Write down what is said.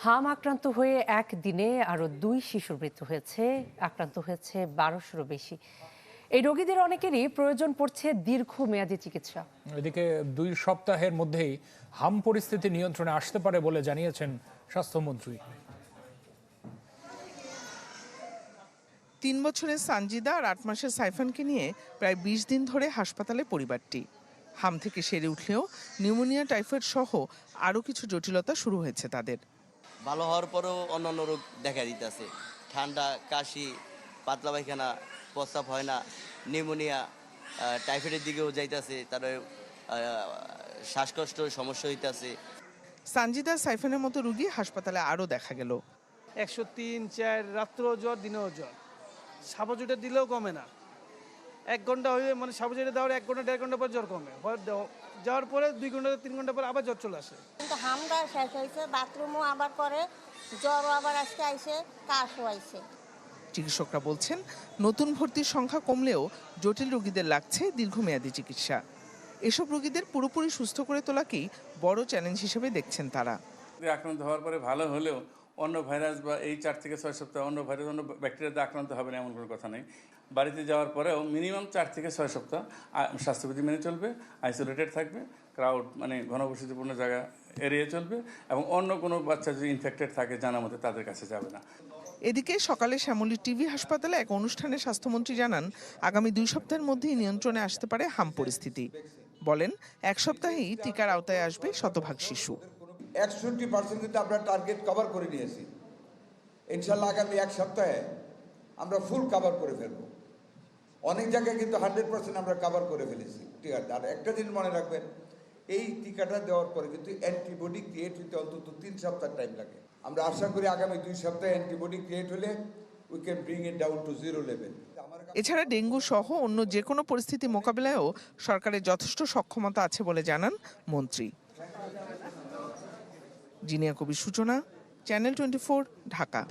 হাম আক্রান্ত হয়ে একদিনে আরো 2 শিশুর মৃত্যু হয়েছে, আক্রান্ত হয়েছে 1200-ও বেশি। এই রোগীদের অনেকেরই প্রয়োজন পড়ছে দীর্ঘমেয়াদী চিকিৎসা। এদিকে 2 সপ্তাহের মধ্যেই হাম পরিস্থিতি নিয়ন্ত্রণে আসতে পারে বলে জানিয়েছেন স্বাস্থ্যমন্ত্রী। 3 বছরের সানজিদা আর 8 মাসের সাইফানকে নিয়ে প্রায় 20 দিন ধরে হাসপাতালে পরিবারটি। হাম থেকে সেরে উঠলেও নিউমোনিয়া, টাইফয়েড সহ আরও কিছু জটিলতা শুরু হয়েছে তাদের। ভালো হওয়ার পরেও অন্যান্য রোগ দেখা দিতেছে, ঠান্ডা, কাশি, পাতলা পায়খানা, প্রস্রাব হয় না, নিউমোনিয়া, টাইফয়েডের দিকেও যাইতেছে, তারপরে শ্বাসকষ্ট সমস্যা হইতেছে। সানজিদা, সাইফানের মতো রোগী হাসপাতালে আরও দেখা গেল। 103-4 রাত্রেও জ্বর, দিনেও জ্বর। সাবজেক্টে দিলেও কমে না। 1 ঘন্টা হয়ে মানে সাবজেক্টে দেওয়ার 1 ঘন্টা 1.5 ঘন্টা পর জ্বর কমে, যাওয়ার পরে 2 ঘন্টা 3 ঘন্টা পর আবার জ্বর চলে আসে। কিন্তু হামটা শেষ হয়েছে, বাথরুমও আবার করে, জ্বরও আবার আজকে আইছে, কাশও আইছে। চিকিৎসকরা বলছেন, নতুন ভর্তির সংখ্যা কমলেও জটিল রোগীদের লাগছে দীর্ঘমেয়াদী চিকিৎসা। এসব রোগীদের পুরোপুরি সুস্থ করে তোলাকেই বড় চ্যালেঞ্জ হিসেবে দেখছেন তারা। আক্রান্ত হওয়ার পরে ভালো হলেও অন্য ভাইরাস বা এই 4 থেকে 6 সপ্তাহ অন্য ভাইরাস, অন্য ব্যাকটেরিয়াতে আক্রান্ত হবে না এমন কোনো কথা নেই। বাড়িতে যাওয়ার পরেও মিনিমাম 4 থেকে 6 সপ্তাহ স্বাস্থ্যবিধি মেনে চলবে, আইসোলেটেড থাকবে, ক্রাউড মানে ঘনবসতিপূর্ণ জায়গা এড়িয়ে চলবে, এবং অন্য কোনো বাচ্চা যদি ইনফেক্টেড থাকে জানা মতে তাদের কাছে যাবে না। এদিকে সকালে শ্যামলী টিভি হাসপাতালে এক অনুষ্ঠানে স্বাস্থ্যমন্ত্রী জানান, আগামী 2 সপ্তাহের মধ্যেই নিয়ন্ত্রণে আসতে পারে হাম পরিস্থিতি। বলেন, 1 সপ্তাহেই টিকার আওতায় আসবে 100% শিশু। 61% কিন্তু আমরা টার্গেট কভার করে নিয়েছি। ইনশাল্লাহ আগামী 1 সপ্তাহে আমরা ফুল কভার করে ফেলবো। অনেক জায়গায় কিন্তু 100% আমরা কভার করে ফেলেছি টিকাটা। আর একটা জিনিস মনে রাখবেন, এই টিকাটা দেওয়ার পরে কিন্তু অ্যান্টিবডি ক্রিয়েট হতে অন্তত 3 সপ্তাহ টাইম লাগে। আমরা আশা করি আগামী 2 সপ্তাহে অ্যান্টিবডি ক্রিয়েট হলে we can bring it down to 0 level. এছাড়া ডেঙ্গু সহ অন্য যে কোনো পরিস্থিতি মোকাবিলায়ও সরকারের যথেষ্ট সক্ষমতা আছে বলে জানান মন্ত্রী। জিনিয়া কবির সূচনা, চ্যানেল 24, ঢাকা।